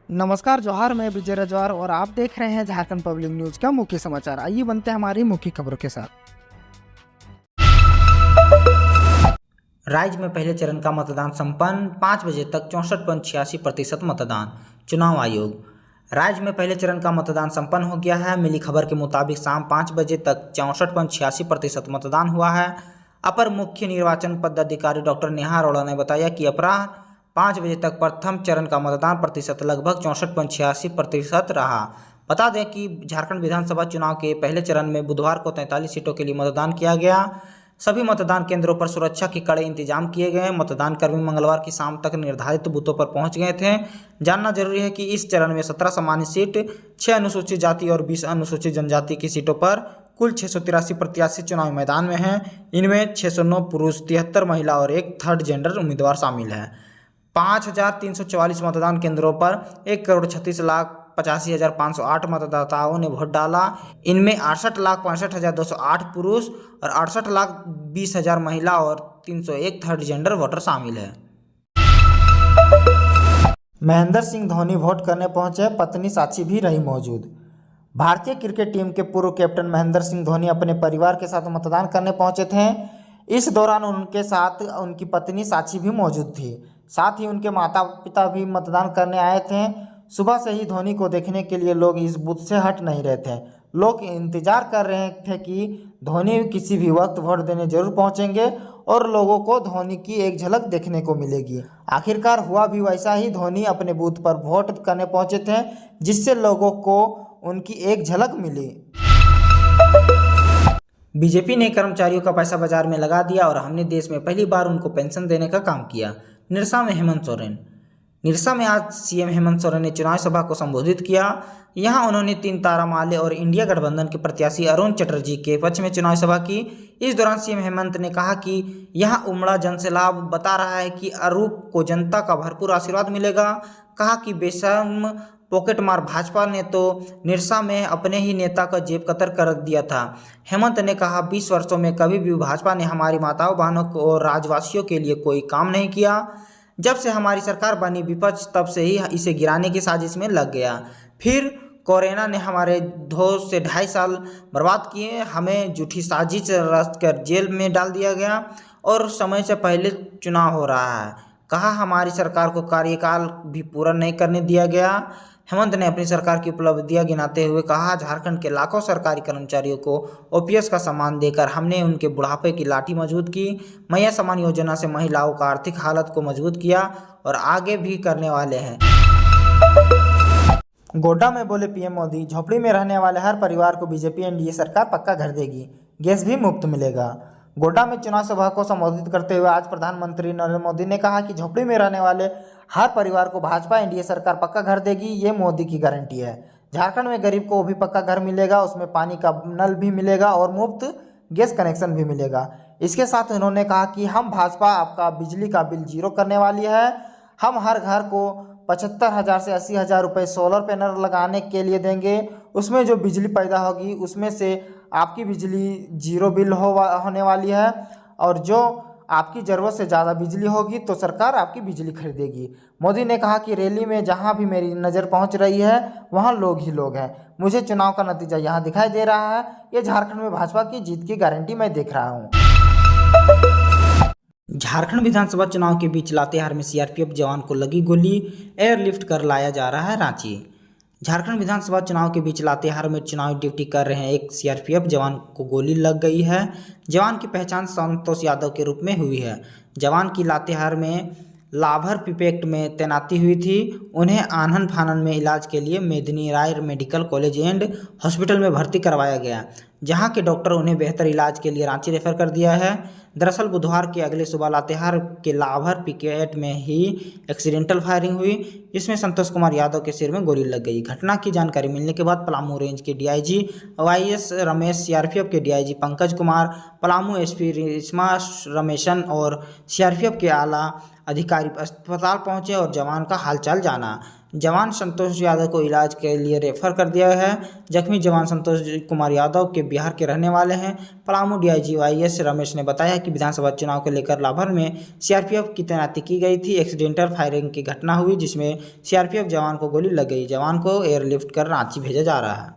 नमस्कार जौहर, मैं विजय रजवार और आप देख रहे हैं झारखंड पब्लिक न्यूज का मुख्य समाचार। आइए बनते हैं हमारी मुख्य खबरों के साथ। राज्य में पहले चरण का मतदान संपन्न, 5 बजे तक 64.86% मतदान। चुनाव आयोग। राज्य में पहले चरण का मतदान संपन्न हो गया है। मिली खबर के मुताबिक शाम 5 बजे तक 64.86% मतदान हुआ है। अपर मुख्य निर्वाचन पदाधिकारी डॉक्टर नेहा अरोड़ा ने बताया कि अपराह्न 5 बजे तक प्रथम चरण का मतदान प्रतिशत लगभग 64.86% रहा। बता दें कि झारखंड विधानसभा चुनाव के पहले चरण में बुधवार को 43 सीटों के लिए मतदान किया गया। सभी मतदान केंद्रों पर सुरक्षा के कड़े इंतजाम किए गए। मतदान कर्मी मंगलवार की शाम तक निर्धारित बूथों पर पहुंच गए थे। जानना जरूरी है कि इस चरण में 17 सामान्य सीट, 6 अनुसूचित जाति और 20 अनुसूचित जनजाति की सीटों पर कुल 683 प्रत्याशी चुनावी मैदान में हैं। इनमें 609 पुरुष, 73 महिला और एक थर्ड जेंडर उम्मीदवार शामिल है। 5,344 मतदान केंद्रों पर 1,36,85,508 मतदाताओं ने वोट डाला। इनमें 68,65,208 पुरुष और 68,20,000 महिला और 301 थर्ड जेंडर वोटर शामिल है। महेंद्र सिंह धोनी वोट करने पहुंचे, पत्नी साक्षी भी रही मौजूद। भारतीय क्रिकेट टीम के पूर्व कैप्टन महेंद्र सिंह धोनी अपने परिवार के साथ मतदान करने पहुंचे थे। इस दौरान उनके साथ उनकी पत्नी साक्षी भी मौजूद थी। साथ ही उनके माता पिता भी मतदान करने आए थे। सुबह से ही धोनी को देखने के लिए लोग इस बूथ से हट नहीं रहे थे। लोग इंतजार कर रहे थे कि धोनी किसी भी वक्त वोट देने जरूर पहुंचेंगे और लोगों को धोनी की एक झलक देखने को मिलेगी। आखिरकार हुआ भी वैसा ही। धोनी अपने बूथ पर वोट करने पहुंचे थे, जिससे लोगों को उनकी एक झलक मिली। बीजेपी ने कर्मचारियों का पैसा बाजार में लगा दिया और हमने देश में पहली बार उनको पेंशन देने का काम किया। निरसा में हेमंत सोरेन। निरसा में आज सीएम हेमंत सोरेन ने चुनावी सभा को संबोधित किया। यहां उन्होंने 3 तारा माले और इंडिया गठबंधन के प्रत्याशी अरुण चटर्जी के पक्ष में चुनावी सभा की। इस दौरान सीएम हेमंत ने कहा कि यहां उमड़ा जनसैलाब बता रहा है कि अरूप को जनता का भरपूर आशीर्वाद मिलेगा। कहा कि बेशर्म पॉकेट मार भाजपा ने तो निरसा में अपने ही नेता का जेब कतर कर दिया था। हेमंत ने कहा 20 वर्षों में कभी भी भाजपा ने हमारी माताओं बहनों और राज्यवासियों के लिए कोई काम नहीं किया। जब से हमारी सरकार बनी विपक्ष तब से ही इसे गिराने की साजिश में लग गया। फिर कोरोना ने हमारे 2 से 2.5 साल बर्बाद किए। हमें झूठी साजिश रच कर जेल में डाल दिया गया और समय से पहले चुनाव हो रहा है। कहा हमारी सरकार को कार्यकाल भी पूरा नहीं करने दिया गया। हेमंत ने अपनी सरकार की उपलब्धियां गिनाते हुए कहा झारखंड के लाखों सरकारी कर्मचारियों को ओपीएस का सम्मान देकर हमने उनके बुढ़ापे की लाठी मजबूत की। मैया सम्मान योजना से महिलाओं का आर्थिक हालत को मजबूत किया और आगे भी करने वाले हैं। गोड्डा में बोले पीएम मोदी, झोपड़ी में रहने वाले हर परिवार को बीजेपी एनडीए सरकार पक्का घर देगी, गैस भी मुफ्त मिलेगा। गोड्डा में चुनाव सभा को संबोधित करते हुए आज प्रधानमंत्री नरेंद्र मोदी ने कहा कि झोपड़ी में रहने वाले हर परिवार को भाजपा एनडीए सरकार पक्का घर देगी, ये मोदी की गारंटी है। झारखंड में गरीब को भी पक्का घर मिलेगा, उसमें पानी का नल भी मिलेगा और मुफ्त गैस कनेक्शन भी मिलेगा। इसके साथ उन्होंने कहा कि हम भाजपा आपका बिजली का बिल जीरो करने वाली है। हम हर घर को 75,000 से 80,000 रुपये सोलर पैनल लगाने के लिए देंगे। उसमें जो बिजली पैदा होगी उसमें से आपकी बिजली जीरो बिल होने वाली है और जो आपकी ज़रूरत से ज़्यादा बिजली होगी तो सरकार आपकी बिजली खरीदेगी। मोदी ने कहा कि रैली में जहां भी मेरी नज़र पहुंच रही है वहां लोग ही लोग हैं। मुझे चुनाव का नतीजा यहां दिखाई दे रहा है। ये झारखंड में भाजपा की जीत की गारंटी मैं देख रहा हूं। झारखंड विधानसभा चुनाव के बीच लातेहार में सीआरपीएफ जवान को लगी गोली, एयरलिफ्ट कर लाया जा रहा है रांची। झारखंड विधानसभा चुनाव के बीच लातेहार में चुनावी ड्यूटी कर रहे एक सीआरपीएफ जवान को गोली लग गई है। जवान की पहचान संतोष यादव के रूप में हुई है। जवान की लातेहार में लाभर पिपेक्ट में तैनाती हुई थी। उन्हें आनन फानन में इलाज के लिए मेदिनी राय मेडिकल कॉलेज एंड हॉस्पिटल में भर्ती करवाया गया, जहां के डॉक्टर उन्हें बेहतर इलाज के लिए रांची रेफर कर दिया है। दरअसल बुधवार के अगले सुबह लातेहार के लाभर पिकेट में ही एक्सीडेंटल फायरिंग हुई, जिसमें संतोष कुमार यादव के सिर में गोली लग गई। घटना की जानकारी मिलने के बाद पलामू रेंज के डीआईजी वाईएस रमेश, सीआरपीएफ के डीआईजी पंकज कुमार, पलामू एसपी रेशमा रमेशन और सीआरपीएफ के आला अधिकारी अस्पताल पहुंचे और जवान का हालचाल जाना। जवान संतोष यादव को इलाज के लिए रेफर कर दिया है। जख्मी जवान संतोष कुमार यादव के बिहार के रहने वाले हैं। पलामू डीआईजी वाईएस रमेश ने बताया कि विधानसभा चुनाव को लेकर लाभर में सीआरपीएफ की तैनाती की गई थी। एक्सीडेंटल फायरिंग की घटना हुई जिसमें सीआरपीएफ जवान को गोली लग गई। जवान को एयरलिफ्ट कर रांची भेजा जा रहा है।